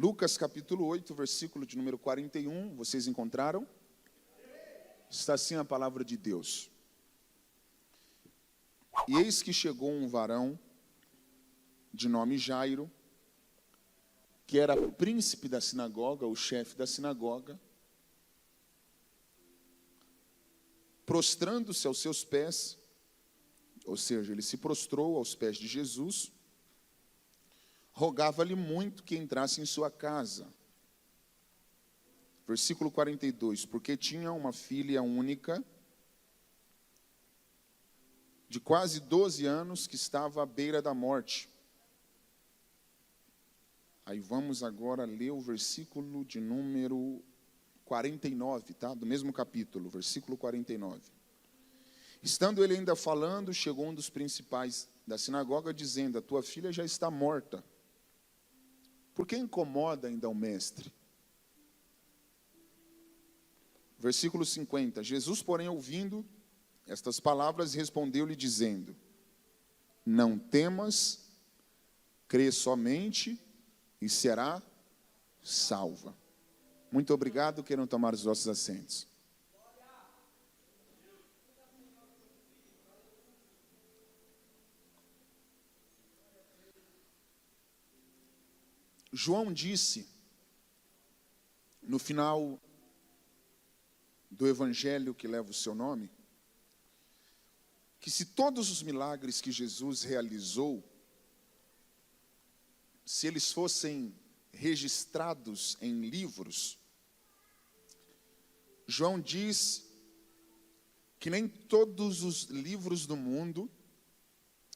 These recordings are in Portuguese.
Lucas capítulo 8, versículo de número 41, vocês encontraram? Está assim a palavra de Deus. E eis que chegou um varão de nome Jairo, que era príncipe da sinagoga, o chefe da sinagoga, prostrando-se aos seus pés, ou seja, ele se prostrou aos pés de Jesus, rogava-lhe muito que entrasse em sua casa. Versículo 42, porque tinha uma filha única, de quase 12 anos, que estava à beira da morte. Aí vamos agora ler o versículo de número 49, tá? Do mesmo capítulo, versículo 49. Estando ele ainda falando, chegou um dos principais da sinagoga, dizendo: a tua filha já está morta. Por que incomoda ainda o mestre? Versículo 50. Jesus, porém, ouvindo estas palavras, respondeu-lhe dizendo: não temas, crê somente e será salva. Muito obrigado, queiram tomar os vossos assentos. João disse, no final do evangelho que leva o seu nome, que se todos os milagres que Jesus realizou, se eles fossem registrados em livros, João diz que nem todos os livros do mundo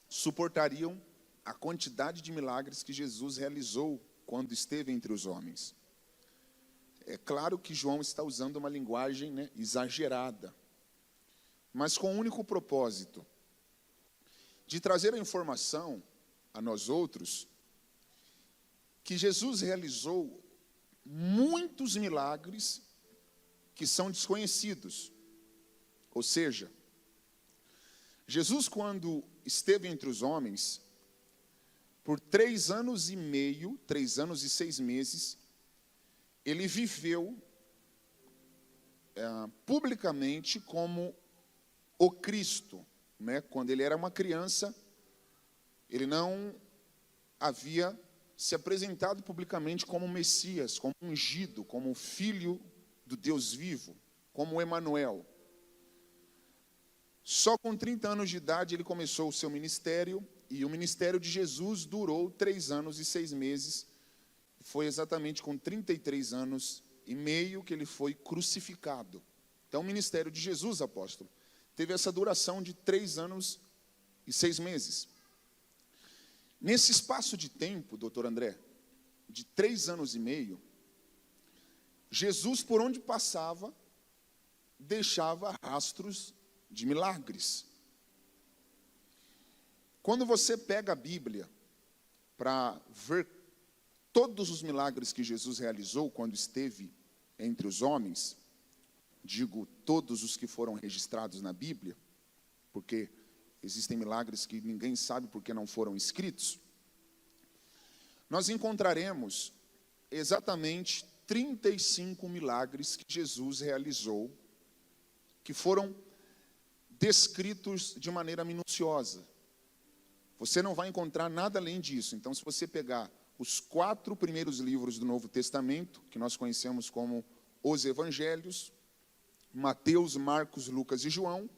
suportariam a quantidade de milagres que Jesus realizou quando esteve entre os homens. É claro que João está usando uma linguagem, exagerada, mas com o único propósito de trazer a informação a nós outros que Jesus realizou muitos milagres que são desconhecidos. Ou seja, Jesus, quando esteve entre os homens, por 3 anos e meio, 3 anos e 6 meses, ele viveu publicamente como o Cristo. Quando ele era uma criança, ele não havia se apresentado publicamente como Messias, como ungido, como filho do Deus vivo, como Emanuel. Só com 30 anos de idade ele começou o seu ministério, e o ministério de Jesus durou 3 anos e 6 meses. Foi exatamente com 33 anos e meio que ele foi crucificado. Então o ministério de Jesus, apóstolo, teve essa duração de 3 anos e 6 meses. Nesse espaço de tempo, doutor André, de 3 anos e meio, Jesus, por onde passava, deixava rastros de milagres. Quando você pega a Bíblia para ver todos os milagres que Jesus realizou quando esteve entre os homens, digo todos os que foram registrados na Bíblia, porque existem milagres que ninguém sabe porque não foram escritos, nós encontraremos exatamente 35 milagres que Jesus realizou, que foram descritos de maneira minuciosa. Você não vai encontrar nada além disso. Então, se você pegar os 4 primeiros livros do Novo Testamento, que nós conhecemos como os Evangelhos, Mateus, Marcos, Lucas e João,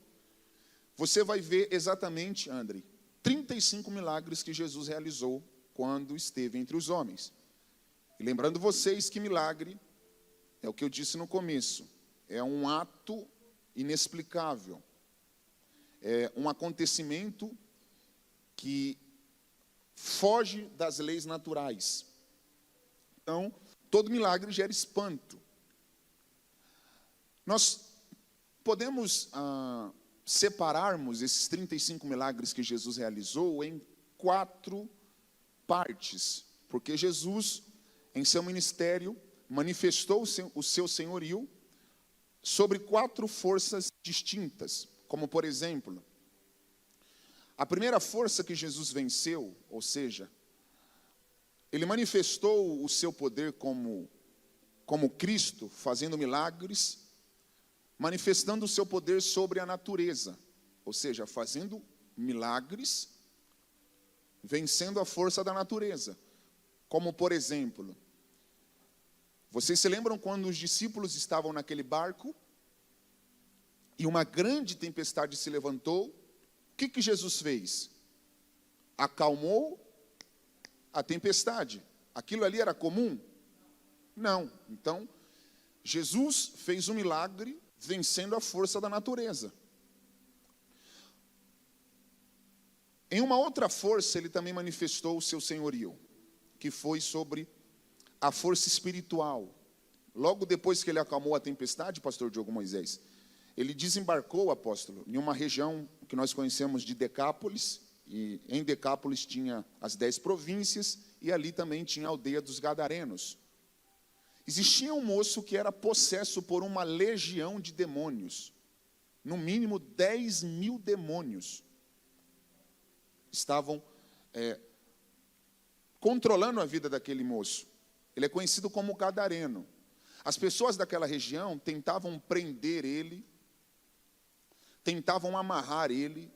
você vai ver exatamente, André, 35 milagres que Jesus realizou quando esteve entre os homens. E lembrando vocês que milagre, é o que eu disse no começo, é um ato inexplicável, é um acontecimento que foge das leis naturais. Então, todo milagre gera espanto. Nós podemos separarmos esses 35 milagres que Jesus realizou em 4 partes, porque Jesus, em seu ministério, manifestou o seu senhorio sobre 4 forças distintas, como por exemplo, a primeira força que Jesus venceu, ou seja, Ele manifestou o seu poder como Cristo, fazendo milagres, manifestando o seu poder sobre a natureza, ou seja, fazendo milagres, vencendo a força da natureza. Como, por exemplo, vocês se lembram quando os discípulos estavam naquele barco e uma grande tempestade se levantou? O que Jesus fez? Acalmou a tempestade. Aquilo ali era comum? Não. Então, Jesus fez um milagre vencendo a força da natureza. Em uma outra força, ele também manifestou o seu senhorio, que foi sobre a força espiritual. Logo depois que ele acalmou a tempestade, pastor Diogo Moisés, ele desembarcou, apóstolo, em uma região que nós conhecemos de Decápolis, e em Decápolis tinha as 10 províncias, e ali também tinha a aldeia dos Gadarenos. Existia um moço que era possesso por uma legião de demônios, no mínimo 10.000 demônios estavam controlando a vida daquele moço. Ele é conhecido como Gadareno. As pessoas daquela região tentavam prender ele, tentavam amarrar ele,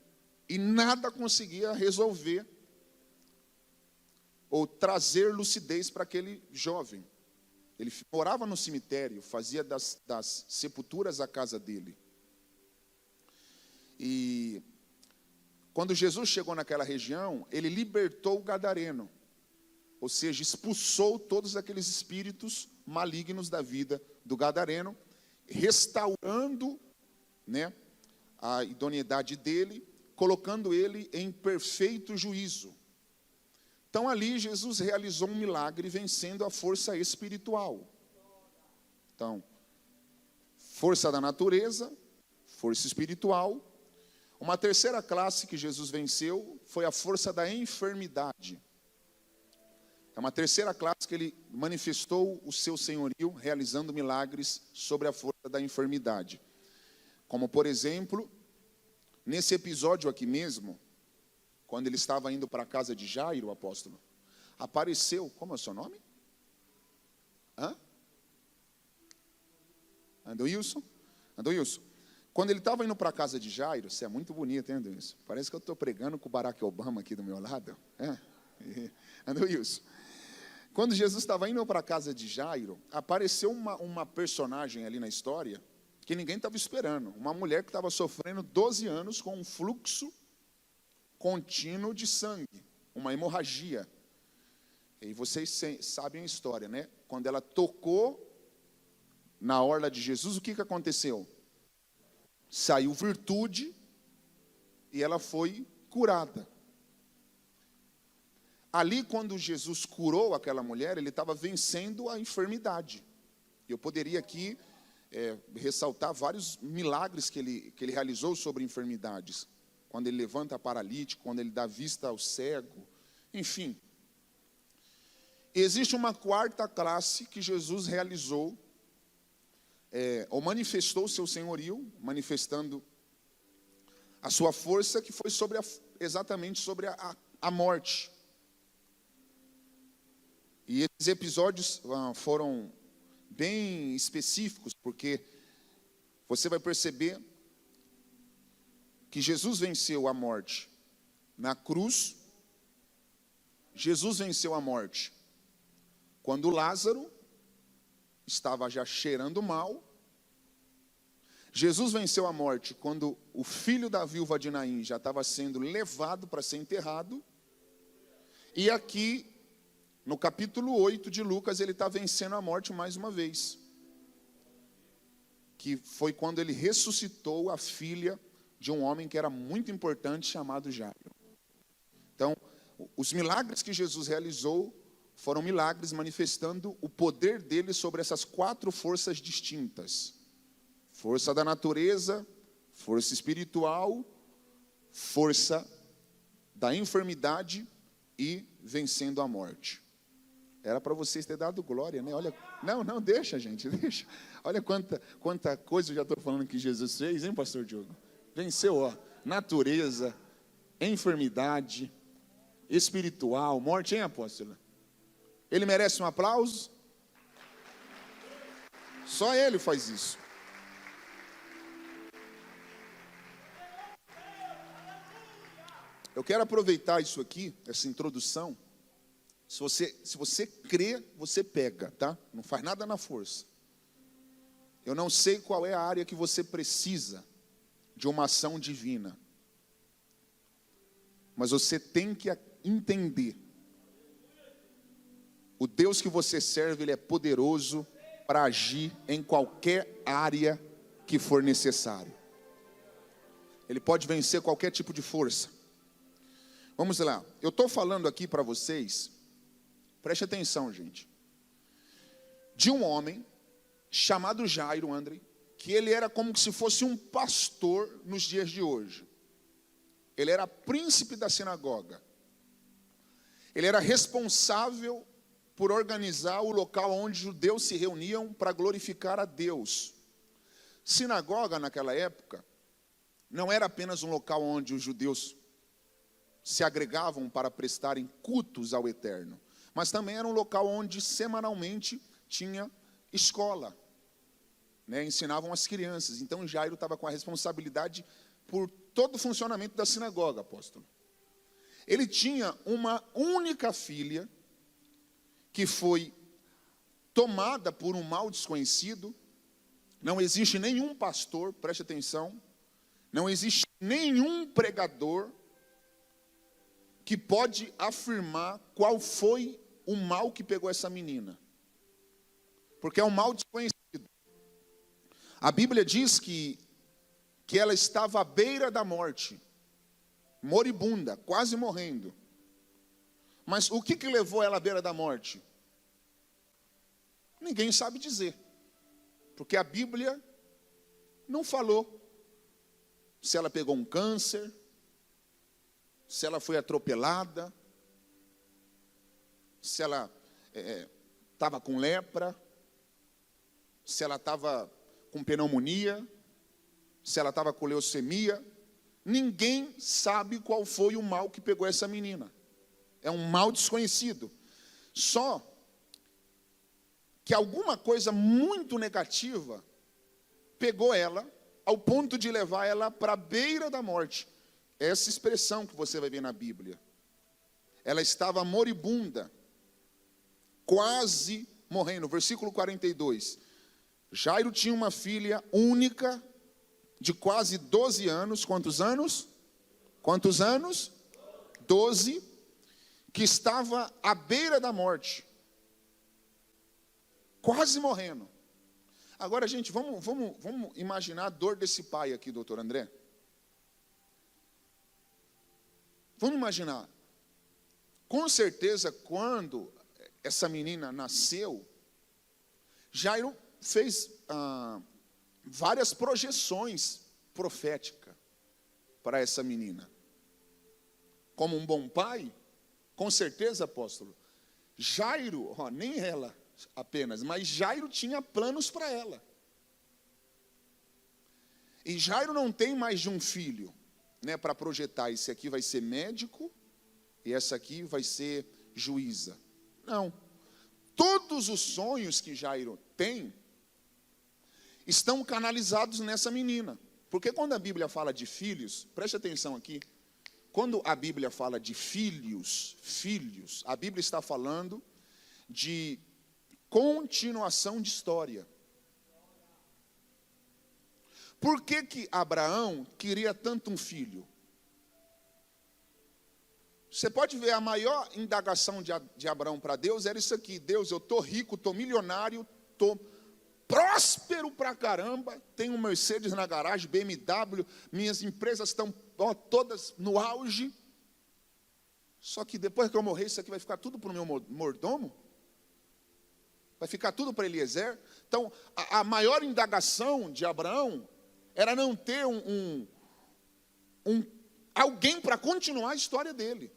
e nada conseguia resolver ou trazer lucidez para aquele jovem. Ele morava no cemitério, fazia das sepulturas a casa dele. E quando Jesus chegou naquela região, ele libertou o Gadareno, ou seja, expulsou todos aqueles espíritos malignos da vida do Gadareno, restaurando, a idoneidade dele, colocando ele em perfeito juízo. Então ali Jesus realizou um milagre vencendo a força espiritual. Então, força da natureza, força espiritual. Uma terceira classe que Jesus venceu foi a força da enfermidade. É uma terceira classe que ele manifestou o seu senhorio, realizando milagres sobre a força da enfermidade. Como, por exemplo, nesse episódio aqui mesmo, quando ele estava indo para a casa de Jairo, o apóstolo, apareceu, como é o seu nome? Andoilson? Quando ele estava indo para a casa de Jairo, você é muito bonito, hein, Andoilson? Parece que eu estou pregando com o Barack Obama aqui do meu lado. Andoilson. Quando Jesus estava indo para a casa de Jairo, apareceu uma personagem ali na história que ninguém estava esperando. Uma mulher que estava sofrendo 12 anos com um fluxo contínuo de sangue, uma hemorragia. E vocês sabem a história, né? Quando ela tocou na orla de Jesus, o que aconteceu? Saiu virtude e ela foi curada. Ali, quando Jesus curou aquela mulher, ele estava vencendo a enfermidade. Eu poderia aqui ressaltar vários milagres que ele realizou sobre enfermidades. Quando ele levanta paralítico, quando ele dá vista ao cego, enfim. Existe uma quarta classe que Jesus realizou, ou manifestou o seu senhorio, manifestando a sua força, que foi exatamente sobre a morte. E esses episódios foram bem específicos, porque você vai perceber que Jesus venceu a morte na cruz. Jesus venceu a morte quando Lázaro estava já cheirando mal. Jesus venceu a morte quando o filho da viúva de Naim já estava sendo levado para ser enterrado. E aqui, no capítulo 8 de Lucas, ele está vencendo a morte mais uma vez. Que foi quando ele ressuscitou a filha de um homem que era muito importante, chamado Jairo. Então, os milagres que Jesus realizou foram milagres manifestando o poder dele sobre essas 4 forças distintas: força da natureza, força espiritual, força da enfermidade e vencendo a morte. Era para vocês terem dado glória, né? Olha, não, deixa, gente, deixa. Olha quanta coisa eu já estou falando que Jesus fez, hein, pastor Diogo? Venceu, natureza, enfermidade, espiritual, morte, hein, apóstolo? Ele merece um aplauso? Só ele faz isso. Eu quero aproveitar isso aqui, essa introdução. Se você crê, você pega, tá? Não faz nada na força. Eu não sei qual é a área que você precisa de uma ação divina. Mas você tem que entender. O Deus que você serve, Ele é poderoso para agir em qualquer área que for necessário. Ele pode vencer qualquer tipo de força. Vamos lá. Eu estou falando aqui para vocês, preste atenção, gente, de um homem chamado Jairo, André, que ele era como se fosse um pastor nos dias de hoje. Ele era príncipe da sinagoga. Ele era responsável por organizar o local onde os judeus se reuniam para glorificar a Deus. Sinagoga, naquela época, não era apenas um local onde os judeus se agregavam para prestarem cultos ao Eterno, mas também era um local onde semanalmente tinha escola, né? Ensinavam as crianças. Então Jairo estava com a responsabilidade por todo o funcionamento da sinagoga, apóstolo. Ele tinha uma única filha que foi tomada por um mal desconhecido. Não existe nenhum pastor, preste atenção, não existe nenhum pregador que pode afirmar qual foi o mal que pegou essa menina. Porque é um mal desconhecido. A Bíblia diz que ela estava à beira da morte, moribunda, quase morrendo. Mas o que levou ela à beira da morte? Ninguém sabe dizer. Porque a Bíblia não falou se ela pegou um câncer, se ela foi atropelada, se ela estava com lepra, se ela estava com pneumonia, se ela estava com leucemia. Ninguém sabe qual foi o mal que pegou essa menina. É um mal desconhecido. Só que alguma coisa muito negativa pegou ela ao ponto de levar ela para a beira da morte. Essa expressão que você vai ver na Bíblia. Ela estava moribunda, quase morrendo. Versículo 42. Jairo tinha uma filha única, de quase 12 anos. Quantos anos? Quantos anos? 12. Que estava à beira da morte. Quase morrendo. Agora, gente, vamos imaginar a dor desse pai aqui, doutor André. Vamos imaginar. Com certeza, quando essa menina nasceu, Jairo fez várias projeções proféticas para essa menina. Como um bom pai, com certeza, apóstolo, Jairo, nem ela apenas, mas Jairo tinha planos para ela. E Jairo não tem mais de um filho, né, para projetar. Esse aqui vai ser médico e essa aqui vai ser juíza. Não. Todos os sonhos que Jairo tem estão canalizados nessa menina. Porque quando a Bíblia fala de filhos, preste atenção aqui. Quando a Bíblia fala de filhos, a Bíblia está falando de continuação de história. Por que Abraão queria tanto um filho? Você pode ver, a maior indagação de Abraão para Deus era isso aqui: Deus, eu estou rico, estou milionário, estou próspero pra caramba, tenho um Mercedes na garagem, BMW, minhas empresas estão todas no auge. Só que depois que eu morrer, isso aqui vai ficar tudo para o meu mordomo? Vai ficar tudo para Eliezer? Então, a maior indagação de Abraão era não ter alguém para continuar a história dele.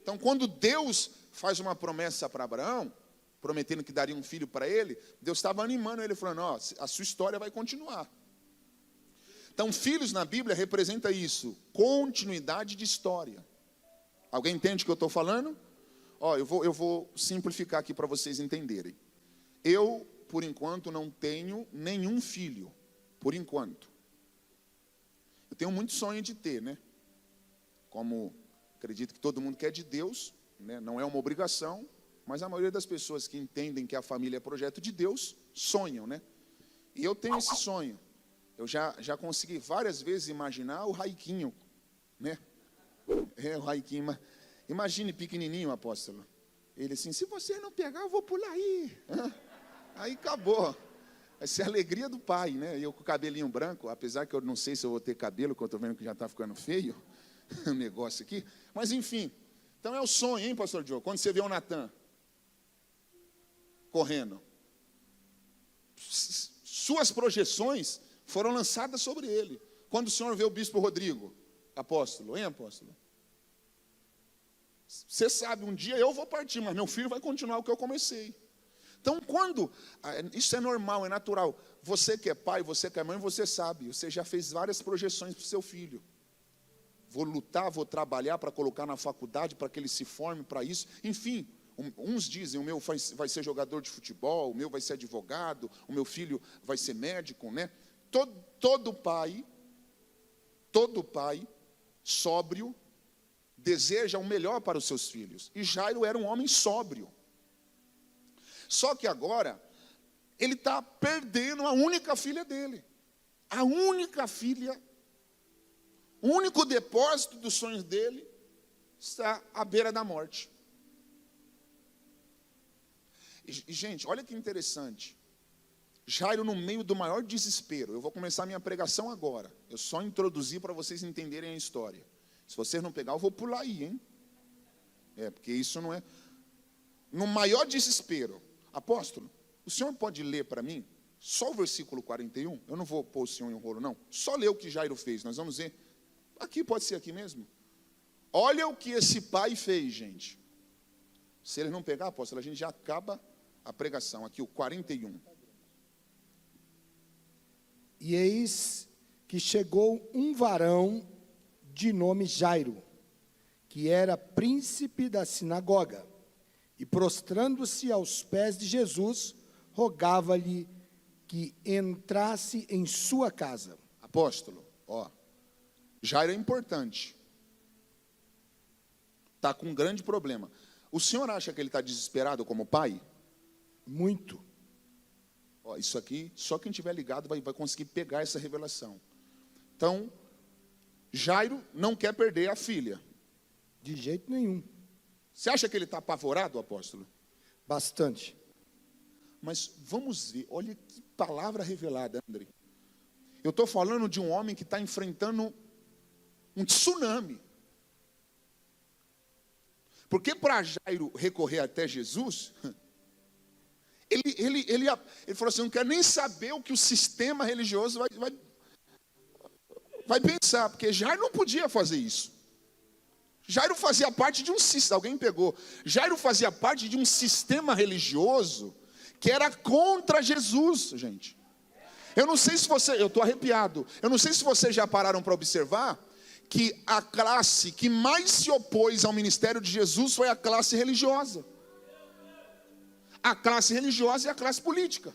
Então, quando Deus faz uma promessa para Abraão, prometendo que daria um filho para ele, Deus estava animando ele, falando, a sua história vai continuar. Então, filhos na Bíblia representa isso, continuidade de história. Alguém entende o que eu estou falando? Ó, eu vou simplificar aqui para vocês entenderem. Eu, por enquanto, não tenho nenhum filho. Por enquanto. Eu tenho muito sonho de ter, né? Como acredito que todo mundo quer de Deus, né? Não é uma obrigação, mas a maioria das pessoas que entendem que a família é projeto de Deus, sonham, né? E eu tenho esse sonho. Eu já consegui várias vezes imaginar o Raiquinho, né? O Raiquinho. Imagine pequenininho, apóstolo. Ele assim, se você não pegar, eu vou pular aí. Aí acabou. Vai ser a alegria do pai, né? Eu com o cabelinho branco, apesar que eu não sei se eu vou ter cabelo, que eu estou vendo que já está ficando feio o negócio aqui. Mas enfim, então é o sonho, hein, pastor Diogo? Quando você vê o Natan correndo, suas projeções foram lançadas sobre ele. Quando o senhor vê o bispo Rodrigo, apóstolo, hein, apóstolo? Você sabe, um dia eu vou partir, mas meu filho vai continuar o que eu comecei. Então, isso é normal, é natural. Você que é pai, você que é mãe, você sabe. Você já fez várias projeções para o seu filho. Vou lutar, vou trabalhar para colocar na faculdade, para que ele se forme para isso. Enfim, uns dizem, o meu vai ser jogador de futebol, o meu vai ser advogado, o meu filho vai ser médico, né? Todo pai sóbrio, deseja o melhor para os seus filhos. E Jairo era um homem sóbrio. Só que agora, ele está perdendo a única filha dele. A única filha, o único depósito dos sonhos dele, está à beira da morte. E gente, olha que interessante. Jairo no meio do maior desespero. Eu vou começar minha pregação agora. Eu só introduzi para vocês entenderem a história. Se vocês não pegar, eu vou pular aí, hein? Porque isso não é... No maior desespero. Apóstolo, o senhor pode ler para mim só o versículo 41? Eu não vou pôr o senhor em um rolo, não. Só ler o que Jairo fez, nós vamos ver. Aqui, pode ser aqui mesmo. Olha o que esse pai fez, gente. Se ele não pegar, apóstolo, a gente já acaba a pregação. Aqui, o 41. E eis que chegou um varão de nome Jairo, que era príncipe da sinagoga, e prostrando-se aos pés de Jesus, rogava-lhe que entrasse em sua casa. Apóstolo, Jairo é importante. Está com um grande problema. O senhor acha que ele está desesperado como pai? Muito. Isso aqui, só quem estiver ligado vai conseguir pegar essa revelação. Então, Jairo não quer perder a filha. De jeito nenhum. Você acha que ele está apavorado, apóstolo? Bastante. Mas vamos ver, olha que palavra revelada, André. Eu estou falando de um homem que está enfrentando um tsunami. Porque para Jairo recorrer até Jesus, ele falou assim, não quero nem saber o que o sistema religioso vai pensar, porque Jairo não podia fazer isso. Jairo fazia parte de um sistema, alguém pegou. Jairo fazia parte de um sistema religioso que era contra Jesus, gente. Eu não sei se eu estou arrepiado. Eu não sei se vocês já pararam para observar que a classe que mais se opôs ao ministério de Jesus foi a classe religiosa. A classe religiosa e a classe política.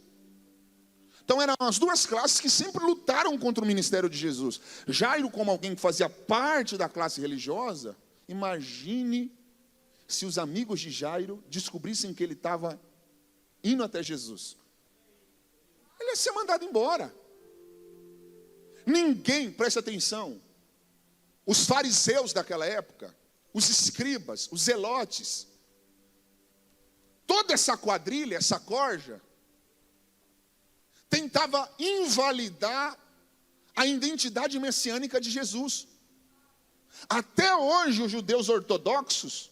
Então eram as duas classes que sempre lutaram contra o ministério de Jesus. Jairo, como alguém que fazia parte da classe religiosa, imagine se os amigos de Jairo descobrissem que ele estava indo até Jesus. Ele ia ser mandado embora. Ninguém, preste atenção, os fariseus daquela época, os escribas, os zelotes, toda essa quadrilha, essa corja, tentava invalidar a identidade messiânica de Jesus. Até hoje os judeus ortodoxos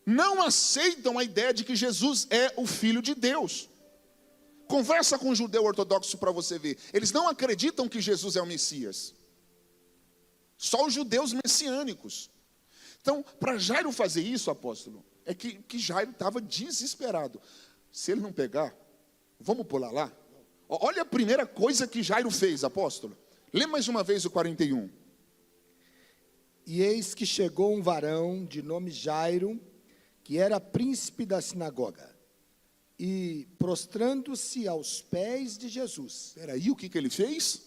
não aceitam a ideia de que Jesus é o Filho de Deus. Conversa com um judeu ortodoxo para você ver. Eles não acreditam que Jesus é o Messias. Só os judeus messiânicos. Então, para Jairo fazer isso, apóstolo, é que Jairo estava desesperado. Se ele não pegar, vamos pular lá? Olha a primeira coisa que Jairo fez, apóstolo. Lê mais uma vez o 41. E eis que chegou um varão de nome Jairo, que era príncipe da sinagoga, e prostrando-se aos pés de Jesus. Espera aí, o que ele fez?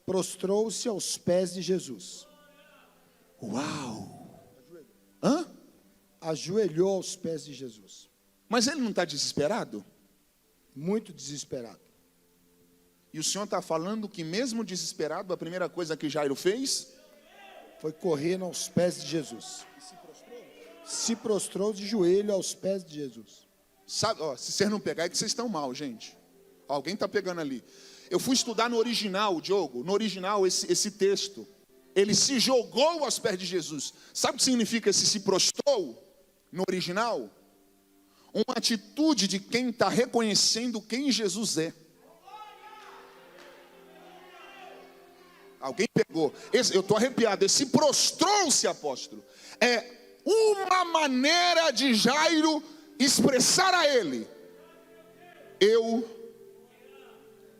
Prostrou-se aos pés de Jesus. Uau! Hã? Ajoelhou aos pés de Jesus. Mas ele não está desesperado? Muito desesperado. E o Senhor está falando que mesmo desesperado, a primeira coisa que Jairo fez? Foi correndo aos pés de Jesus. Se prostrou de joelho aos pés de Jesus. Sabe, ó, se vocês não pegar é que vocês estão mal, gente. Alguém está pegando ali. Eu fui estudar no original, Diogo. No original, esse texto. Ele se jogou aos pés de Jesus. Sabe o que significa esse se prostrou? No original? Uma atitude de quem está reconhecendo quem Jesus é. Alguém pegou. Eu estou arrepiado. Esse prostrou-se, apóstolo. É uma maneira de Jairo expressar a ele: eu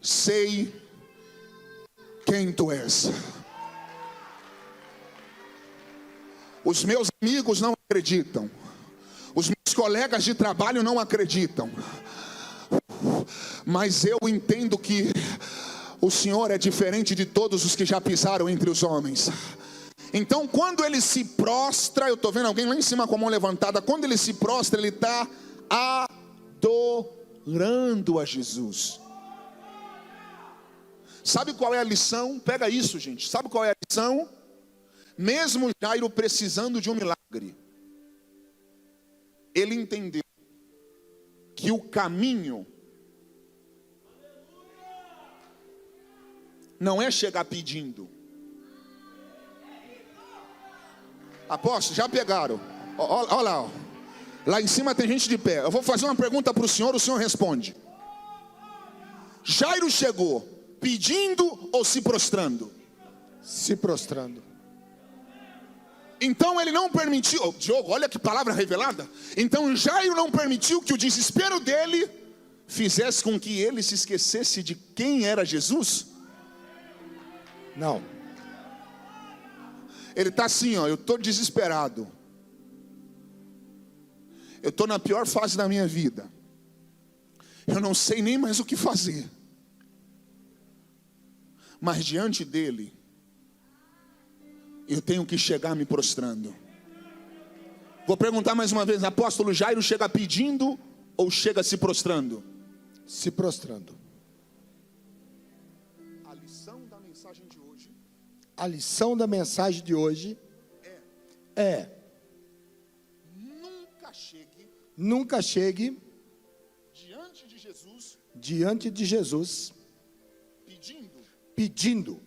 sei quem tu és. Os meus amigos não acreditam. Os meus colegas de trabalho não acreditam. Mas eu entendo que o Senhor é diferente de todos os que já pisaram entre os homens. Então, quando ele se prostra, eu estou vendo alguém lá em cima com a mão levantada. Quando ele se prostra, ele está adorando a Jesus. Sabe qual é a lição? Pega isso, gente. Sabe qual é a lição? Mesmo Jairo precisando de um milagre, ele entendeu que o caminho não é chegar pedindo. Apóstolo, já pegaram. Olha lá, ó. Lá em cima tem gente de pé. Eu vou fazer uma pergunta para o senhor responde. Jairo chegou pedindo ou se prostrando? Se prostrando. Então ele não permitiu, Diogo, olha que palavra revelada. Então Jairo não permitiu que o desespero dele fizesse com que ele se esquecesse de quem era Jesus? Não. Ele está assim, ó, eu estou desesperado. Eu estou na pior fase da minha vida. Eu não sei nem mais o que fazer. Mas diante dele, eu tenho que chegar me prostrando. Vou perguntar mais uma vez, apóstolo, Jairo chega pedindo ou chega se prostrando? Se prostrando. A lição da mensagem de hoje. A lição da mensagem de hoje é nunca chegue diante de Jesus pedindo.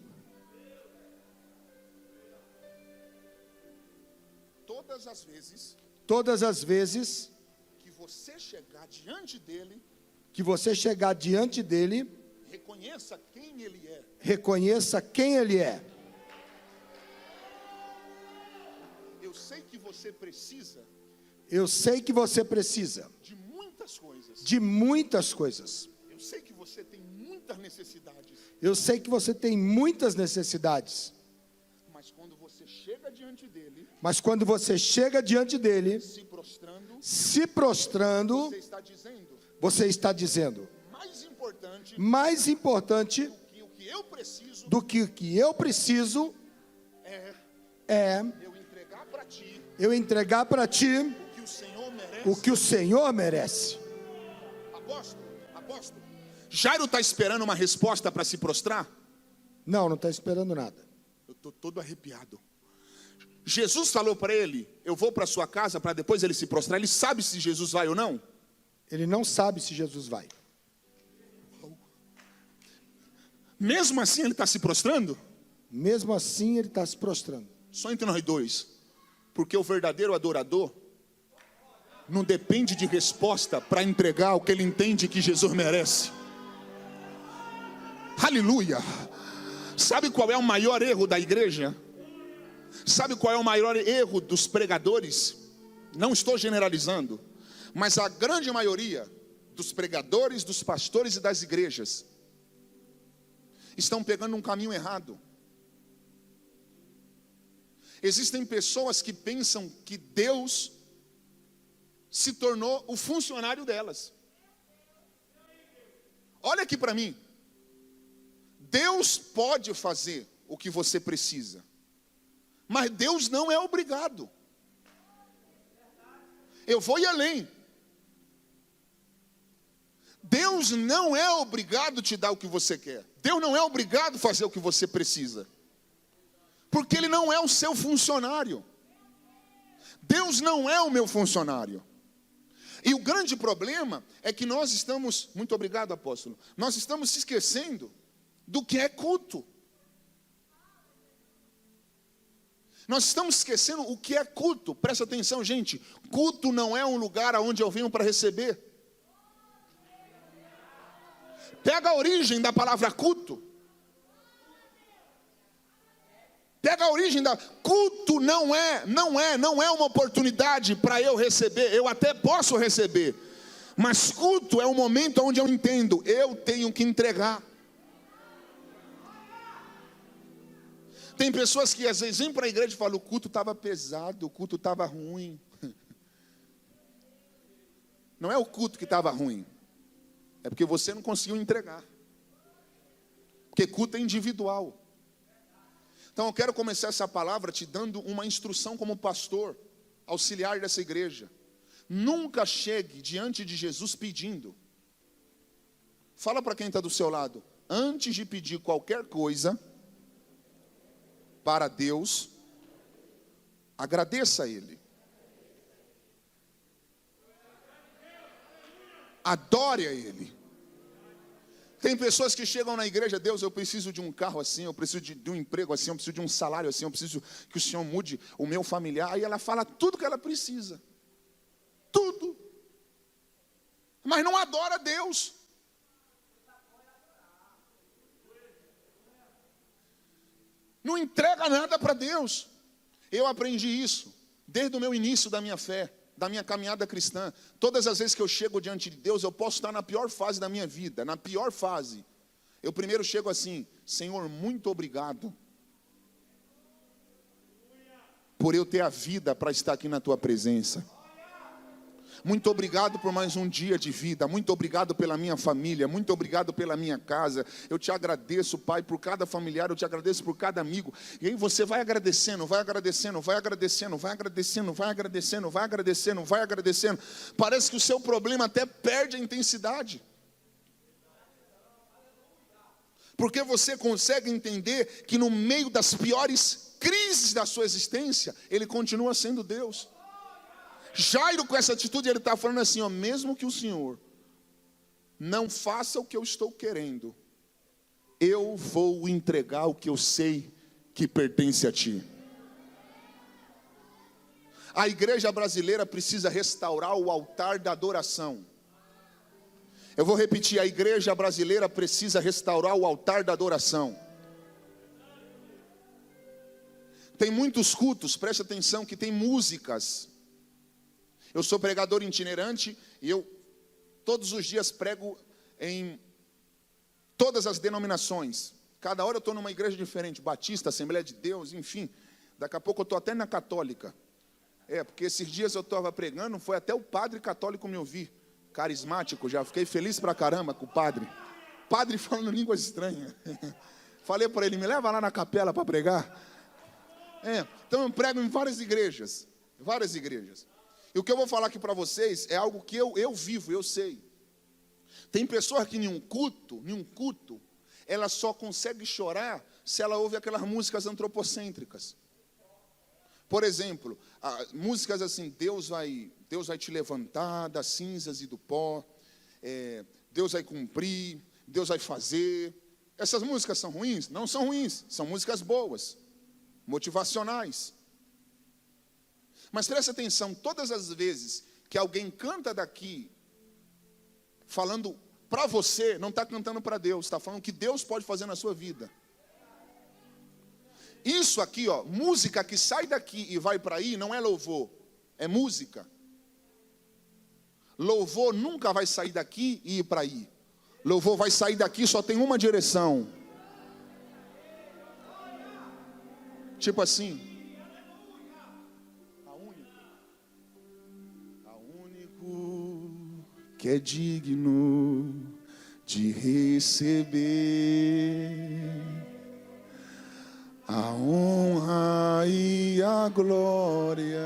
Todas as vezes que você chegar diante dele, reconheça quem ele é. Reconheça quem ele é. Eu sei que você precisa de muitas coisas. De muitas coisas. Eu sei que você tem muitas necessidades. Eu sei que você tem muitas necessidades. Mas quando você chega diante dele, se prostrando, você está dizendo, mais importante do que o que eu preciso é eu entregar para ti o que o Senhor merece. Apóstolo, Jairo está esperando uma resposta para se prostrar? Não está esperando nada. Eu estou todo arrepiado. Jesus falou para ele, eu vou para sua casa para depois ele se prostrar. Ele sabe se Jesus vai ou não? Ele não sabe se Jesus vai. Mesmo assim ele está se prostrando? Mesmo assim ele está se prostrando. Só entre nós dois. Porque o verdadeiro adorador não depende de resposta para entregar o que ele entende que Jesus merece. Aleluia. Sabe qual é o maior erro da igreja? Sabe qual é o maior erro dos pregadores? Não estou generalizando, mas a grande maioria dos pregadores, dos pastores e das igrejas estão pegando um caminho errado. Existem pessoas que pensam que Deus se tornou o funcionário delas. Olha aqui para mim. Deus pode fazer o que você precisa, mas Deus não é obrigado. Eu vou ir além. Deus não é obrigado a te dar o que você quer. Deus não é obrigado a fazer o que você precisa, porque Ele não é o seu funcionário. Deus não é o meu funcionário. E o grande problema é que nós estamos, muito obrigado, apóstolo, nós estamos se esquecendo do que é culto. Nós estamos esquecendo o que é culto. Presta atenção, gente. Culto não é um lugar onde eu venho para receber. Pega a origem da palavra culto. Pega a origem da... Culto não é uma oportunidade para eu receber. Eu até posso receber. Mas culto é um momento onde eu entendo, eu tenho que entregar. Tem pessoas que às vezes vêm para a igreja e falam, o culto estava pesado, o culto estava ruim. Não é o culto que estava ruim. É porque você não conseguiu entregar. Porque culto é individual. Então eu quero começar essa palavra te dando uma instrução como pastor, auxiliar dessa igreja. Nunca chegue diante de Jesus pedindo. Fala para quem está do seu lado. Antes de pedir qualquer coisa para Deus, agradeça a Ele. Adore a Ele. Tem pessoas que chegam na igreja, Deus, eu preciso de um carro assim, eu preciso de um emprego assim, eu preciso de um salário assim, eu preciso que o Senhor mude o meu familiar. Aí ela fala tudo que ela precisa. Tudo. Mas não adora a Deus. Não entrega nada para Deus. Eu aprendi isso desde o meu início da minha fé, da minha caminhada cristã. Todas as vezes que eu chego diante de Deus, eu posso estar na pior fase da minha vida, na pior fase. Eu primeiro chego assim, Senhor, muito obrigado por eu ter a vida para estar aqui na Tua presença. Muito obrigado por mais um dia de vida. Muito obrigado pela minha família. Muito obrigado pela minha casa. Eu te agradeço, Pai, por cada familiar. Eu te agradeço por cada amigo. E aí você vai agradecendo, vai agradecendo, vai agradecendo, vai agradecendo, vai agradecendo, vai agradecendo, vai agradecendo. Parece que o seu problema até perde a intensidade. Porque você consegue entender que no meio das piores crises da sua existência, Ele continua sendo Deus. Jairo, com essa atitude, ele está falando assim, ó, mesmo que o Senhor não faça o que eu estou querendo, eu vou entregar o que eu sei que pertence a Ti. A igreja brasileira precisa restaurar o altar da adoração. Eu vou repetir, a igreja brasileira precisa restaurar o altar da adoração. Tem muitos cultos, preste atenção, que tem músicas. Eu sou pregador itinerante e eu todos os dias prego em todas as denominações. Cada hora eu estou numa igreja diferente, Batista, Assembleia de Deus, enfim. Daqui a pouco eu estou até na católica. Porque esses dias eu estava pregando, foi até o padre católico me ouvir. Carismático, já fiquei feliz pra caramba com o padre. Padre falando línguas estranhas. Falei para ele, me leva lá na capela para pregar. Então eu prego em várias igrejas. Várias igrejas. E o que eu vou falar aqui para vocês é algo que eu vivo, eu sei. Tem pessoas que em um culto, ela só consegue chorar se ela ouve aquelas músicas antropocêntricas. Por exemplo, músicas assim, Deus vai te levantar das cinzas e do pó, Deus vai cumprir, Deus vai fazer. Essas músicas são ruins? Não são ruins, são músicas boas, motivacionais. Mas preste atenção, todas as vezes que alguém canta daqui, falando para você, não está cantando para Deus, está falando que Deus pode fazer na sua vida. Isso aqui, ó, música que sai daqui e vai para aí, não é louvor, é música. Louvor nunca vai sair daqui e ir para aí. Louvor vai sair daqui, só tem uma direção. Tipo assim. que é digno de receber a honra e a glória,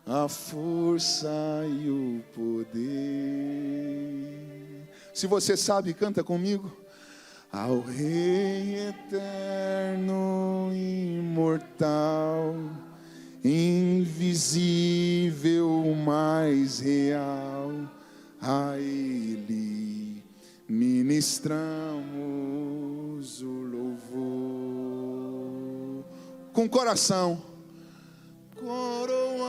a força e o poder. Se você sabe, canta comigo. Ao Rei eterno, imortal, invisível, mais real, a Ele ministramos o louvor. Com coração, coroamos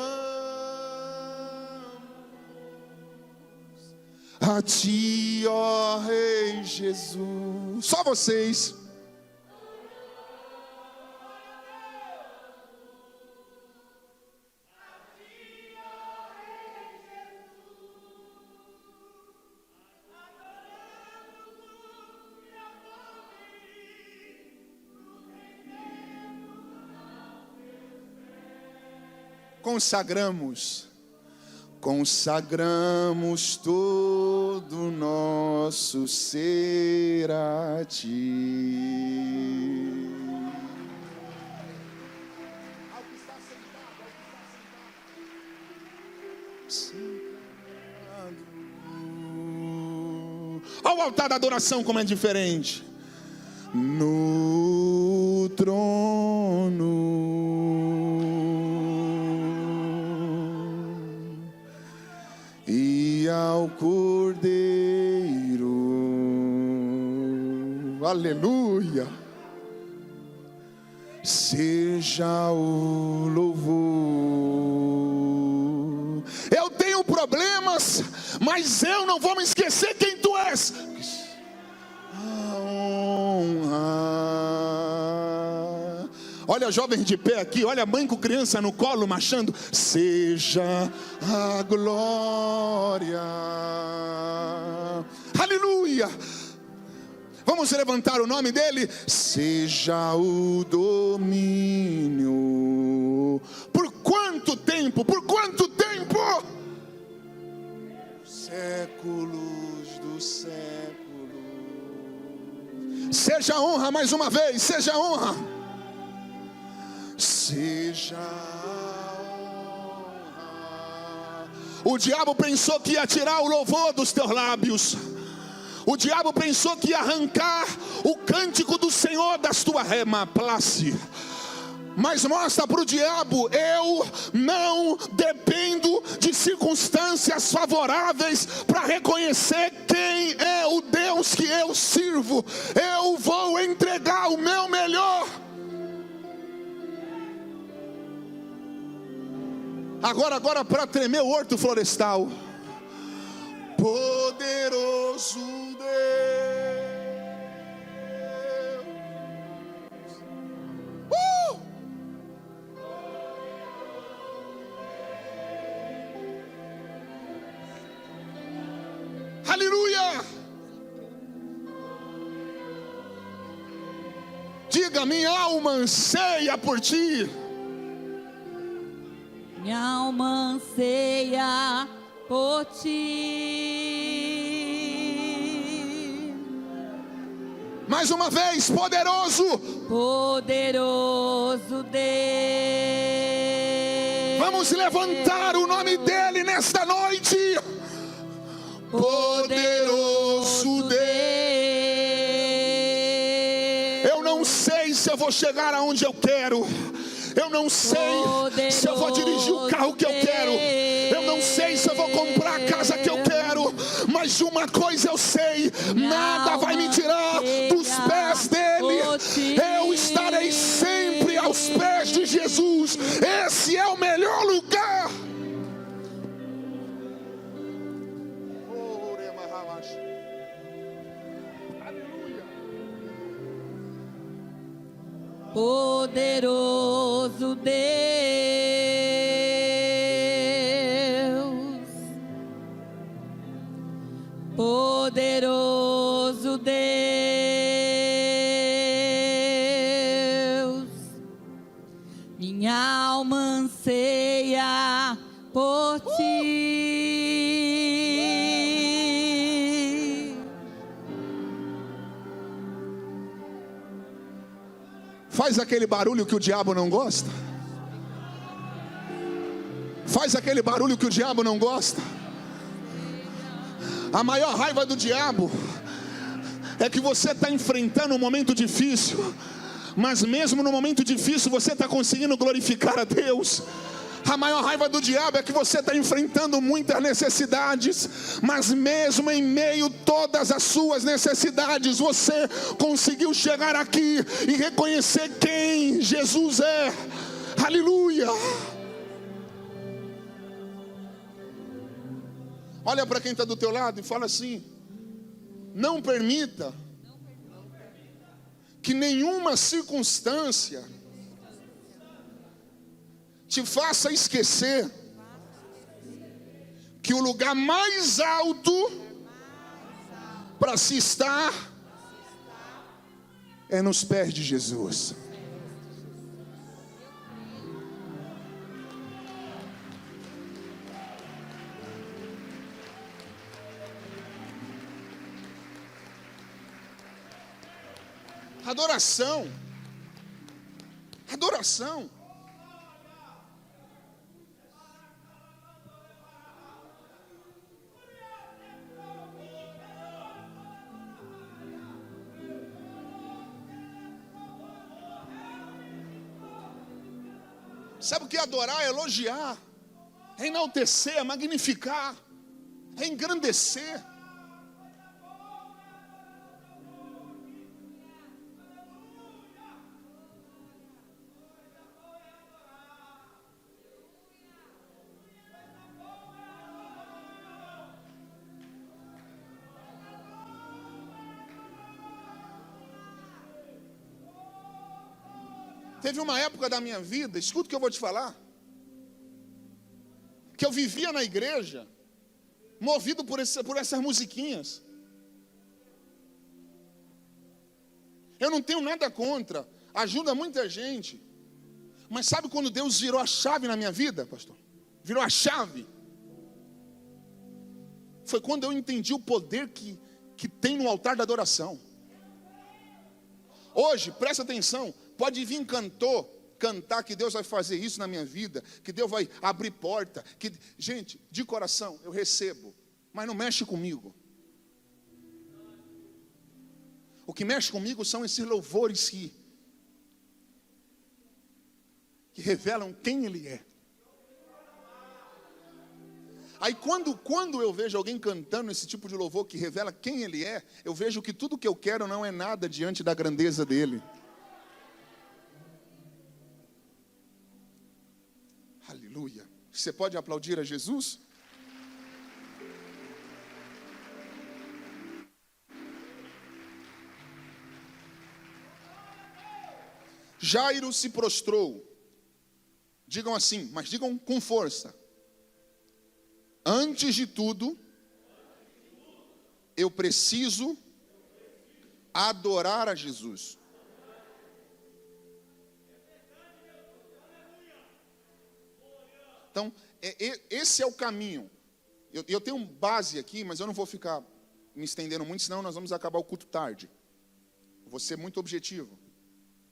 a Ti, ó Rei Jesus. Só vocês. Consagramos todo o nosso ser a Ti. Olha o altar da adoração como é diferente. No trono e ao Cordeiro, aleluia, seja o louvor. Eu tenho problemas, mas eu não vou me esquecer quem Tu és. A honra. Olha a jovem de pé aqui, olha a mãe com criança no colo marchando. Seja a glória, aleluia. Vamos levantar o nome dele. Seja o domínio. Por quanto tempo? Por quanto tempo? Séculos dos séculos. Seja a honra mais uma vez, seja a honra. Seja a honra. O diabo pensou que ia tirar o louvor dos teus lábios. O diabo pensou que ia arrancar o cântico do Senhor das tuas remaplace. Mas mostra para o diabo: eu não dependo de circunstâncias favoráveis para reconhecer quem é o Deus que eu sirvo. Eu vou entregar o meu melhor. Agora para tremer o horto florestal. Poderoso Deus. Aleluia. Diga: minha alma anseia por Ti. Minha alma anseia por Ti. Mais uma vez, poderoso. Poderoso Deus. Vamos levantar o nome dele nesta noite. Poderoso Deus. Eu não sei se eu vou chegar aonde eu quero. Eu não sei se eu vou dirigir o carro que eu quero. Eu não sei se eu vou comprar a casa que eu quero. Mas uma coisa eu sei: nada vai me tirar dos pés dele. Eu estarei sempre aos pés de Jesus. Esse é o melhor lugar. Poderoso Deus, poderoso Deus, minha alma anseia por Ti. Faz aquele barulho que o diabo não gosta. Faz aquele barulho que o diabo não gosta. A maior raiva do diabo é que você está enfrentando um momento difícil, mas mesmo no momento difícil você está conseguindo glorificar a Deus. A maior raiva do diabo é que você está enfrentando muitas necessidades, mas mesmo em meio a todas as suas necessidades, você conseguiu chegar aqui e reconhecer quem Jesus é. Aleluia! Olha para quem está do teu lado e fala assim: não permita que nenhuma circunstância te faça esquecer que o lugar mais alto para se estar é nos pés de Jesus. Adoração. Adoração. Sabe o que é adorar? É elogiar, é enaltecer, é magnificar, é engrandecer. Teve uma época da minha vida, escuta o que eu vou te falar, que eu vivia na igreja, movido por essas musiquinhas. Eu não tenho nada contra, ajuda muita gente. Mas sabe quando Deus virou a chave na minha vida, pastor? Virou a chave. Foi quando eu entendi o poder que tem no altar da adoração. Hoje, presta atenção, pode vir cantor cantar que Deus vai fazer isso na minha vida, que Deus vai abrir porta, que, gente, de coração, eu recebo, mas não mexe comigo. O que mexe comigo são esses louvores que revelam quem Ele é. Aí quando eu vejo alguém cantando esse tipo de louvor que revela quem Ele é, eu vejo que tudo que eu quero não é nada diante da grandeza dEle. Aleluia. Você pode aplaudir a Jesus? Jairo se prostrou. Digam assim, mas digam com força. Antes de tudo, eu preciso adorar a Jesus. Então, esse é o caminho. Eu tenho base aqui, mas eu não vou ficar me estendendo muito, senão nós vamos acabar o culto tarde. Vou ser muito objetivo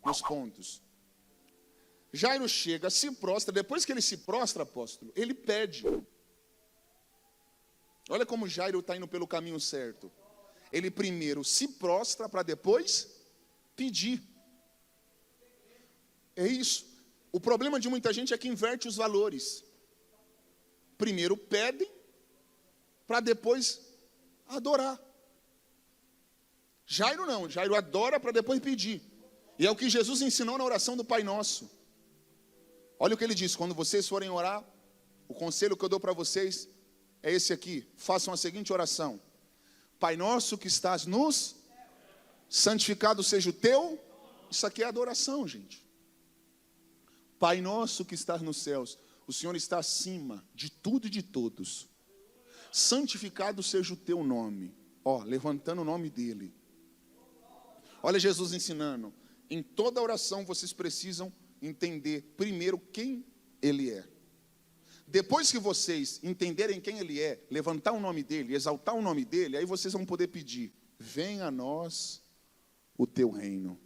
nos pontos. Jairo chega, se prostra. Depois que ele se prostra, apóstolo, ele pede. Olha como Jairo está indo pelo caminho certo. Ele primeiro se prostra para depois pedir. É isso. O problema de muita gente é que inverte os valores. Primeiro pedem, para depois adorar. Jairo não, Jairo adora para depois pedir. E é o que Jesus ensinou na oração do Pai Nosso. Olha o que ele diz, quando vocês forem orar, o conselho que eu dou para vocês é esse aqui. Façam a seguinte oração: Pai Nosso que estás nos, santificado seja o teu. Isso aqui é adoração, gente. Pai Nosso que estás nos céus, o Senhor está acima de tudo e de todos. Santificado seja o teu nome. Ó, levantando o nome dele. Olha Jesus ensinando. Em toda oração vocês precisam entender primeiro quem Ele é. Depois que vocês entenderem quem Ele é, levantar o nome dEle, exaltar o nome dEle, aí vocês vão poder pedir: venha a nós o teu reino.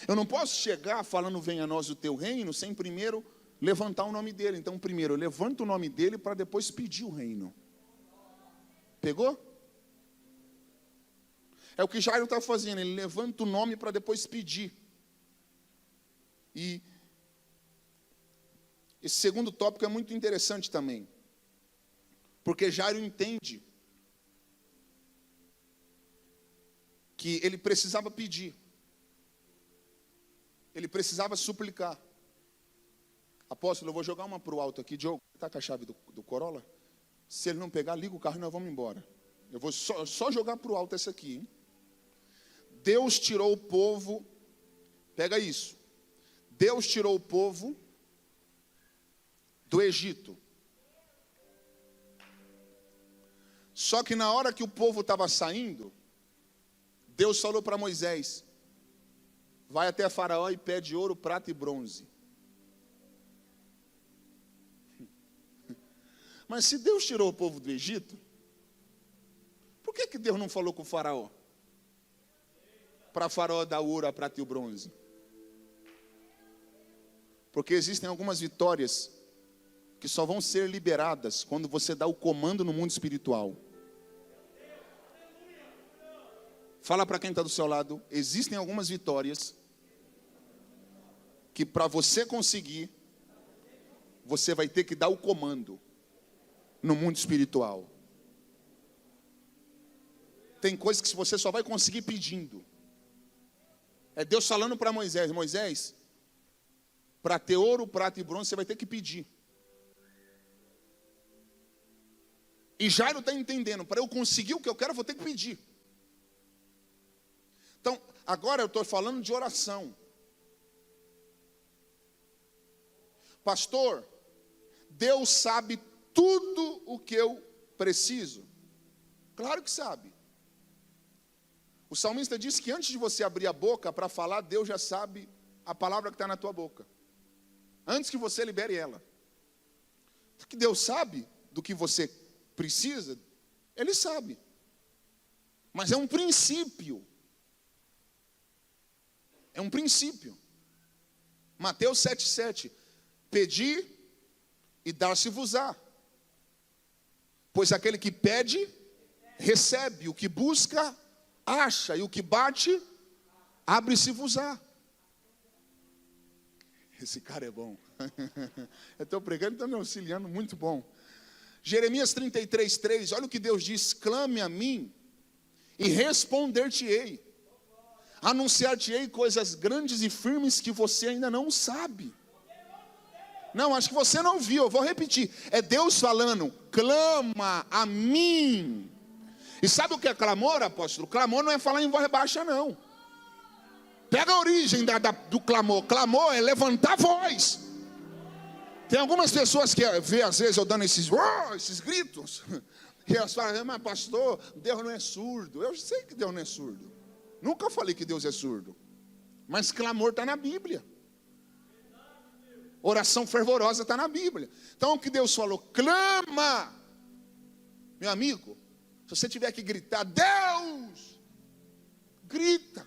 Eu não posso chegar falando venha a nós o teu reino, sem primeiro levantar o nome dele. Então primeiro eu levanto o nome dele para depois pedir o reino. Pegou? É o que Jairo está fazendo, ele levanta o nome para depois pedir. E esse segundo tópico é muito interessante também. Porque Jairo entende que ele precisava pedir. Ele precisava suplicar. Apóstolo, eu vou jogar uma para o alto aqui. Diogo, está com a chave do Corolla? Se ele não pegar, liga o carro e nós vamos embora. Eu vou só jogar para o alto essa aqui, hein? Deus tirou o povo, pega isso. Deus tirou o povo do Egito. Só que na hora que o povo estava saindo, Deus falou para Moisés: vai até Faraó e pede ouro, prata e bronze. Mas se Deus tirou o povo do Egito, por que Deus não falou com o Faraó? Para Faraó dar ouro, a prata e o bronze. Porque existem algumas vitórias que só vão ser liberadas quando você dá o comando no mundo espiritual. Fala para quem está do seu lado, existem algumas vitórias que para você conseguir, você vai ter que dar o comando no mundo espiritual. Tem coisas que você só vai conseguir pedindo. É Deus falando para Moisés: Moisés, para ter ouro, prata e bronze, você vai ter que pedir. E Jairo está entendendo, para eu conseguir o que eu quero, eu vou ter que pedir. Então, agora eu estou falando de oração. Pastor, Deus sabe tudo o que eu preciso. Claro que sabe. O salmista diz que antes de você abrir a boca para falar, Deus já sabe a palavra que está na tua boca. Antes que você libere ela. Porque Deus sabe do que você precisa, Ele sabe. Mas é um princípio. É um princípio. Mateus 7,7. Pedi e dar-se-vos-á. Pois aquele que pede, recebe. O que busca, acha. E o que bate, abre-se-vos-á. Esse cara é bom. Eu estou pregando e estou me auxiliando, muito bom. Jeremias 33,3. Olha o que Deus diz: clame a mim e responder-te-ei. Anunciar-te-ei coisas grandes e firmes que você ainda não sabe. Não, acho que você não viu, eu vou repetir. É Deus falando: clama a mim. E sabe o que é clamor, apóstolo? Clamor não é falar em voz baixa, não. Pega a origem do clamor. Clamor é levantar a voz. Tem algumas pessoas que vê às vezes eu dando esses gritos. E elas falam: mas pastor, Deus não é surdo. Eu sei que Deus não é surdo. Nunca falei que Deus é surdo. Mas clamor está na Bíblia. Oração fervorosa está na Bíblia. Então o que Deus falou: clama. Meu amigo, se você tiver que gritar, Deus, grita,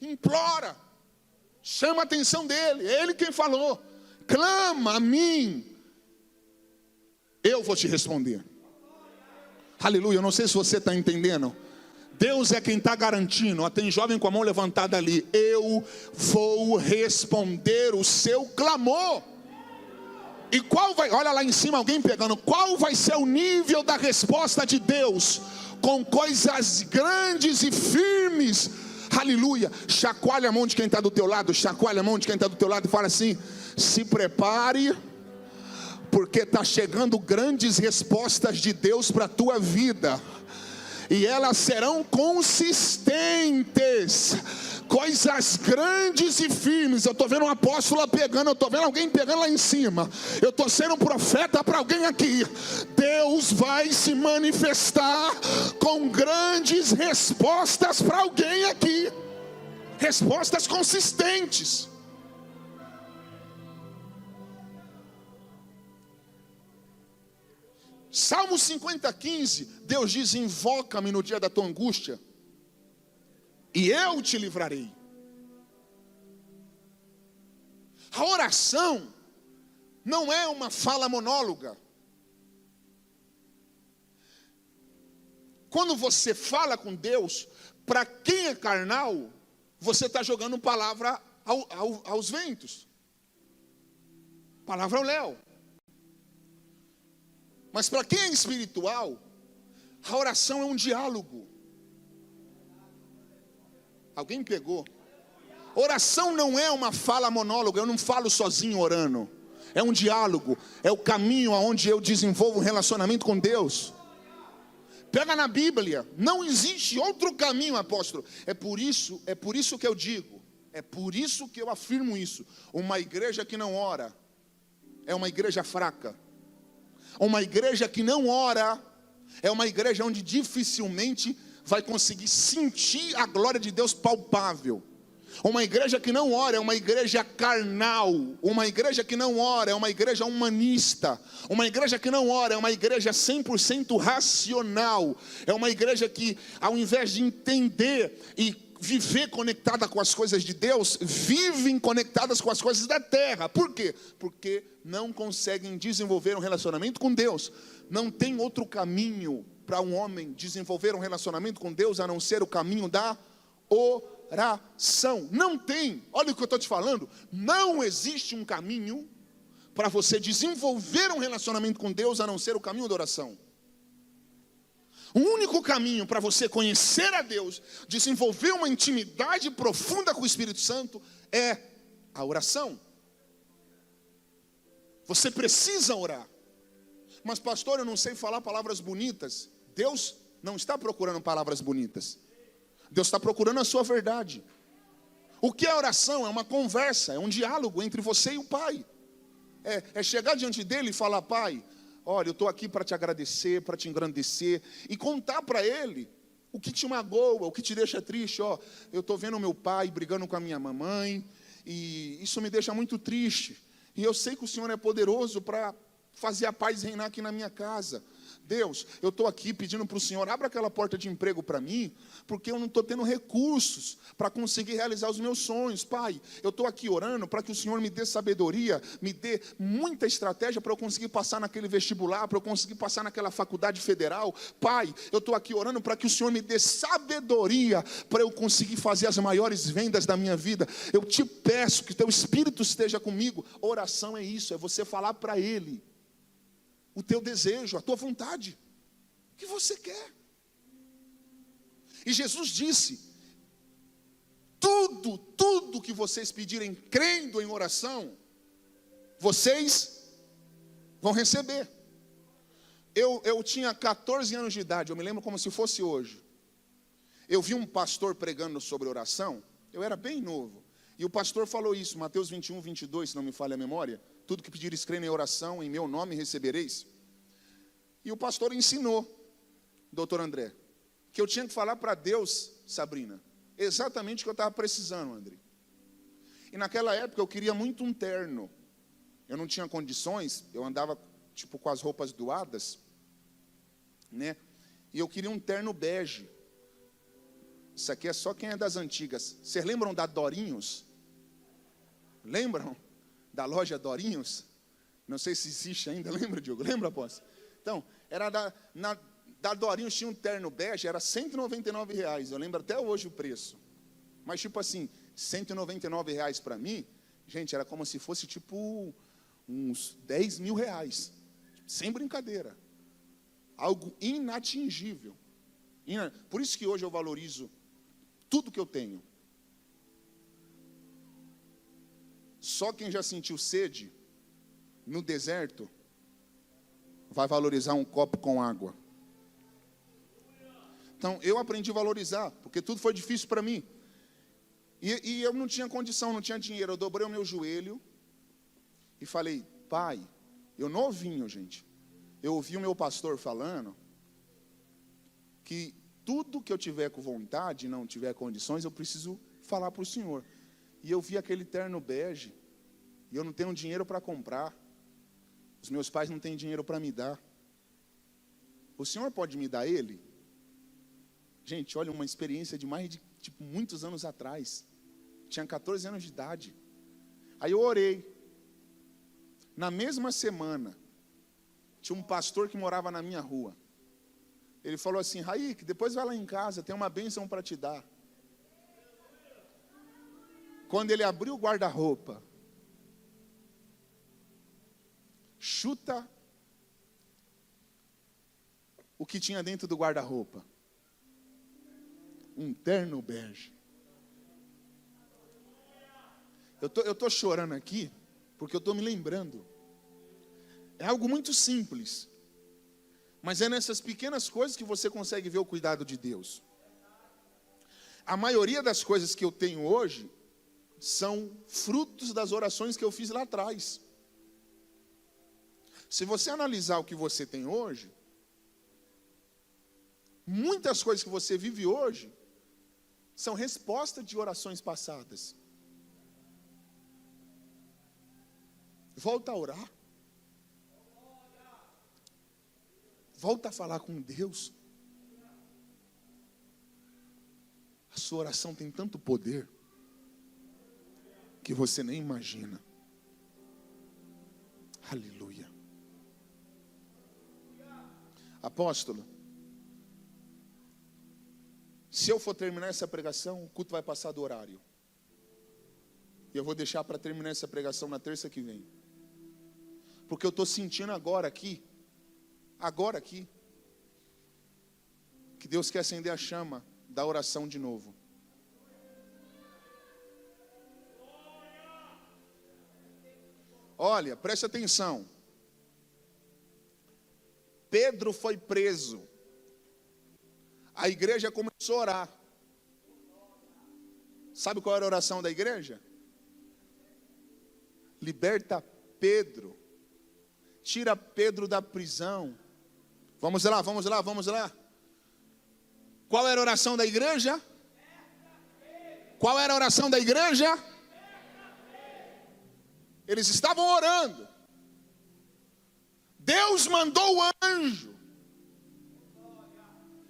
implora, chama a atenção dele, é ele quem falou. Clama a mim, eu vou te responder. Aleluia, eu não sei se você está entendendo. Deus é quem está garantindo. Ó, tem jovem com a mão levantada ali. Eu vou responder o seu clamor. E qual vai, olha lá em cima alguém pegando, qual vai ser o nível da resposta de Deus? Com coisas grandes e firmes. Aleluia. Chacoalha a mão de quem está do teu lado. Chacoalha a mão de quem está do teu lado e fala assim: se prepare, porque está chegando grandes respostas de Deus para a tua vida. E elas serão consistentes. Coisas grandes e firmes. Eu estou vendo um apóstolo pegando, eu estou vendo alguém pegando lá em cima. Eu estou sendo um profeta para alguém aqui. Deus vai se manifestar com grandes respostas para alguém aqui. Respostas consistentes. Salmo 50:15, Deus diz: invoca-me no dia da tua angústia, e eu te livrarei. A oração não é uma fala monóloga. Quando você fala com Deus, para quem é carnal, você está jogando palavra aos ventos. Palavra ao léu. Mas para quem é espiritual, a oração é um diálogo. Alguém pegou? Oração não é uma fala monóloga, eu não falo sozinho orando. É um diálogo, é o caminho aonde eu desenvolvo um relacionamento com Deus. Pega na Bíblia, não existe outro caminho, apóstolo. É por isso que eu digo, é por isso que eu afirmo isso. Uma igreja que não ora é uma igreja fraca. Uma igreja que não ora é uma igreja onde dificilmente vai conseguir sentir a glória de Deus palpável. Uma igreja que não ora é uma igreja carnal. Uma igreja que não ora é uma igreja humanista. Uma igreja que não ora é uma igreja 100% racional. É uma igreja que, ao invés de entender e viver conectada com as coisas de Deus, vivem conectadas com as coisas da terra. Por quê? Porque não conseguem desenvolver um relacionamento com Deus. Não tem outro caminho para um homem desenvolver um relacionamento com Deus a não ser o caminho da oração. Não tem. Olha o que eu estou te falando. Não existe um caminho para você desenvolver um relacionamento com Deus a não ser o caminho da oração. O único caminho para você conhecer a Deus, desenvolver uma intimidade profunda com o Espírito Santo, é a oração. Você precisa orar. Mas pastor, eu não sei falar palavras bonitas. Deus não está procurando palavras bonitas. Deus está procurando a sua verdade. O que é oração? É uma conversa, é um diálogo entre você e o Pai. É chegar diante dele e falar: Pai, olha, eu estou aqui para te agradecer, para te engrandecer, e contar para ele o que te magoa, o que te deixa triste. Ó, eu estou vendo o meu pai brigando com a minha mamãe, e isso me deixa muito triste. E eu sei que o Senhor é poderoso para fazer a paz reinar aqui na minha casa. Deus, eu estou aqui pedindo para o Senhor, abra aquela porta de emprego para mim, porque eu não estou tendo recursos para conseguir realizar os meus sonhos. Pai, eu estou aqui orando para que o Senhor me dê sabedoria, me dê muita estratégia para eu conseguir passar naquele vestibular, para eu conseguir passar naquela faculdade federal. Pai, eu estou aqui orando para que o Senhor me dê sabedoria para eu conseguir fazer as maiores vendas da minha vida. Eu te peço que teu Espírito esteja comigo. Oração é isso, é você falar para Ele o teu desejo, a tua vontade, o que você quer. E Jesus disse: tudo que vocês pedirem crendo em oração, vocês vão receber. Eu tinha 14 anos de idade, eu me lembro como se fosse hoje. Eu vi um pastor pregando sobre oração, eu era bem novo, e o pastor falou isso, Mateus 21, 22, se não me falha a memória: tudo que pedires crendo em oração, em meu nome recebereis. E o pastor ensinou, doutor André, que eu tinha que falar para Deus, Sabrina, exatamente o que eu estava precisando, André. E naquela época eu queria muito um terno. Eu não tinha condições, eu andava tipo com as roupas doadas, né? E eu queria um terno bege. Isso aqui é só quem é das antigas. Vocês lembram da Dorinhos? Lembram da loja Dorinhos? Não sei se existe ainda. Lembra, Diogo? Lembra, apóstolo? Então, era da Dorinhos, tinha um terno bege, era R$199. Eu lembro até hoje o preço. Mas tipo assim, R$199 para mim, gente, era como se fosse tipo uns R$10 mil. Sem brincadeira. Algo inatingível. Por isso que hoje eu valorizo tudo que eu tenho. Só quem já sentiu sede no deserto vai valorizar um copo com água. Então, eu aprendi a valorizar, porque tudo foi difícil para mim. E eu não tinha condição, não tinha dinheiro. Eu dobrei o meu joelho e falei: Pai, eu novinho, gente. Eu ouvi o meu pastor falando que tudo que eu tiver com vontade e não tiver condições, eu preciso falar para o Senhor. E eu vi aquele terno bege, e eu não tenho dinheiro para comprar. Os meus pais não têm dinheiro para me dar. O Senhor pode me dar ele? Gente, olha, uma experiência de mais de muitos anos atrás. Tinha 14 anos de idade. Aí eu orei. Na mesma semana, tinha um pastor que morava na minha rua. Ele falou assim: Raik, depois vai lá em casa, tem uma bênção para te dar. Quando ele abriu o guarda-roupa, chuta o que tinha dentro do guarda-roupa. Um terno bege. Eu tô chorando aqui, porque eu estou me lembrando. É algo muito simples. Mas é nessas pequenas coisas que você consegue ver o cuidado de Deus. A maioria das coisas que eu tenho hoje são frutos das orações que eu fiz lá atrás. Se você analisar o que você tem hoje, muitas coisas que você vive hoje são resposta de orações passadas. Volta a orar. Volta a falar com Deus. A sua oração tem tanto poder que você nem imagina. Aleluia. Apóstolo, se eu for terminar essa pregação, o culto vai passar do horário. E eu vou deixar para terminar essa pregação na terça que vem. Porque eu estou sentindo agora aqui, que Deus quer acender a chama da oração de novo. Olha, preste atenção. Pedro foi preso. A igreja começou a orar. Sabe qual era a oração da igreja? Liberta Pedro. Tira Pedro da prisão. Vamos lá. Qual era a oração da igreja? Qual era a oração da igreja? Eles estavam orando. Deus mandou o anjo.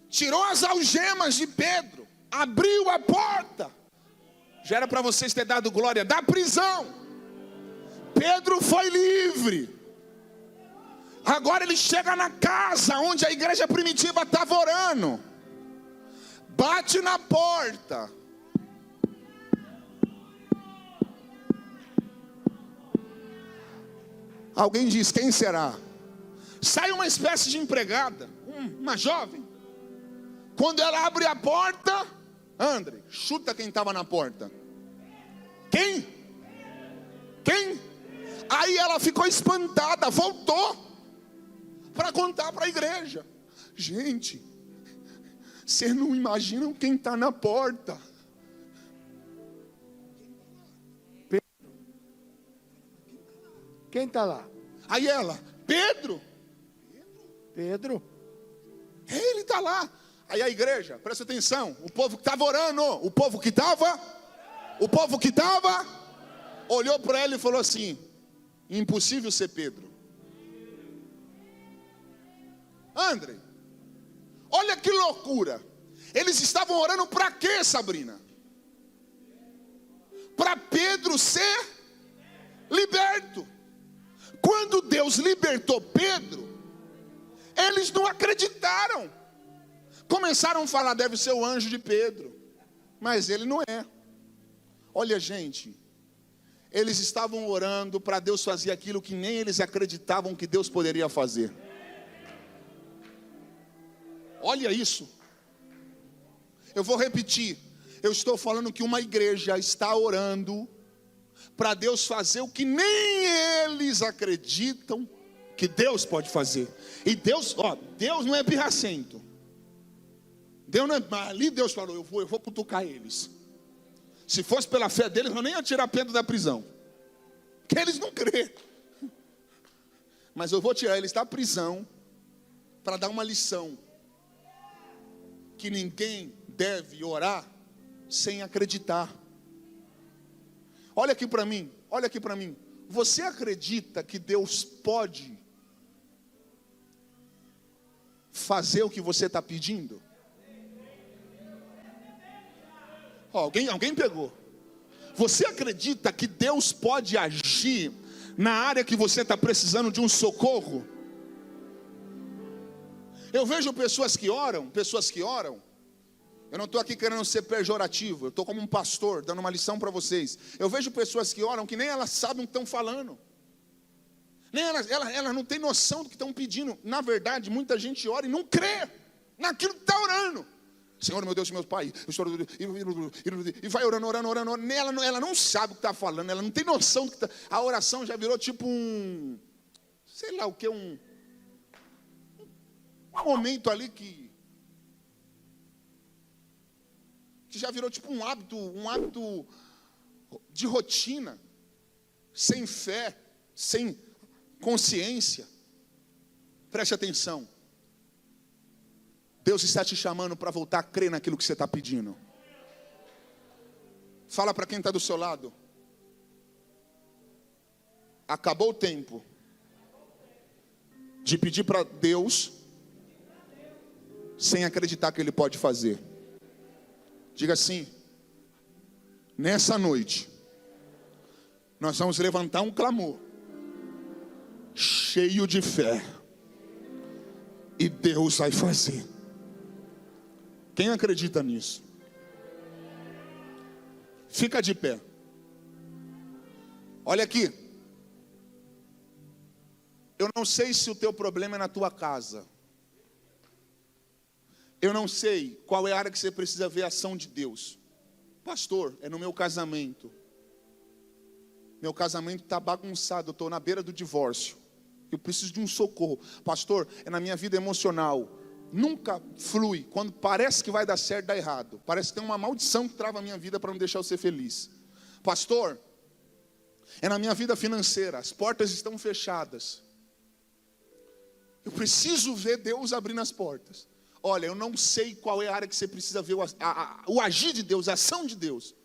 Tirou as algemas de Pedro. Abriu a porta. Já era para vocês ter dado glória da prisão. Pedro foi livre. Agora ele chega na casa onde a igreja primitiva estava orando. Bate na porta. Alguém diz: quem será? Sai uma espécie de empregada, uma jovem. Quando ela abre a porta, André, chuta quem estava na porta. Quem? Aí ela ficou espantada, voltou para contar para a igreja. Gente, vocês não imaginam quem está na porta. Quem está lá? Aí ela: Pedro. Ele está lá. Aí a igreja, presta atenção, o povo que estava orando, o povo que estava olhou para ele e falou assim: impossível ser Pedro. André, olha que loucura. Eles estavam orando para quê, Sabrina? Para Pedro ser liberto. Quando Deus libertou Pedro, eles não acreditaram. Começaram a falar: deve ser o anjo de Pedro. Mas ele não é. Olha, gente, eles estavam orando para Deus fazer aquilo que nem eles acreditavam que Deus poderia fazer. Olha isso. Eu vou repetir. Eu estou falando que uma igreja está orando para Deus fazer o que nem eles acreditam que Deus pode fazer. E Deus não é pirracento. Deus não é, ali Deus falou: eu vou cutucar eles. Se fosse pela fé deles, eu nem ia tirar Pedro da prisão, porque eles não crêem. Mas eu vou tirar eles da prisão para dar uma lição, que ninguém deve orar sem acreditar. Olha aqui para mim. Você acredita que Deus pode fazer o que você está pedindo? Alguém pegou. Você acredita que Deus pode agir na área que você está precisando de um socorro? Eu vejo pessoas que oram. Eu não estou aqui querendo ser pejorativo, eu estou como um pastor, dando uma lição para vocês. Eu vejo pessoas que oram que nem elas sabem o que estão falando. Nem elas não têm noção do que estão pedindo. Na verdade, muita gente ora e não crê naquilo que está orando. Senhor, meu Deus, meu Pai, e vai orando. Ela não sabe o que está falando, ela não tem noção do que está. A oração já virou tipo sei lá o que, um momento ali que já virou tipo um hábito de rotina, sem fé, sem consciência. Preste atenção. Deus está te chamando para voltar a crer naquilo que você está pedindo. Fala para quem está do seu lado. Acabou o tempo de pedir para Deus sem acreditar que Ele pode fazer. Diga assim: nessa noite nós vamos levantar um clamor cheio de fé, e Deus vai fazer. Quem acredita nisso? Fica de pé. Olha aqui. Eu não sei se o teu problema é na tua casa. Eu não sei qual é a área que você precisa ver a ação de Deus. Pastor, é no meu casamento. Meu casamento está bagunçado, eu estou na beira do divórcio. Eu preciso de um socorro. Pastor, é na minha vida emocional. Nunca flui. Quando parece que vai dar certo, dá errado. Parece que tem uma maldição que trava a minha vida para não deixar eu ser feliz. Pastor, é na minha vida financeira. As portas estão fechadas. Eu preciso ver Deus abrindo as portas. Olha, eu não sei qual é a área que você precisa ver o agir de Deus, a ação de Deus.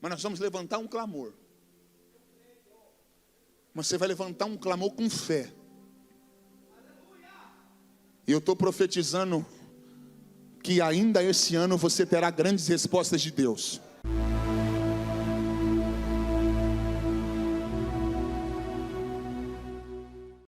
Mas nós vamos levantar um clamor. Mas você vai levantar um clamor com fé. E eu estou profetizando que ainda esse ano você terá grandes respostas de Deus.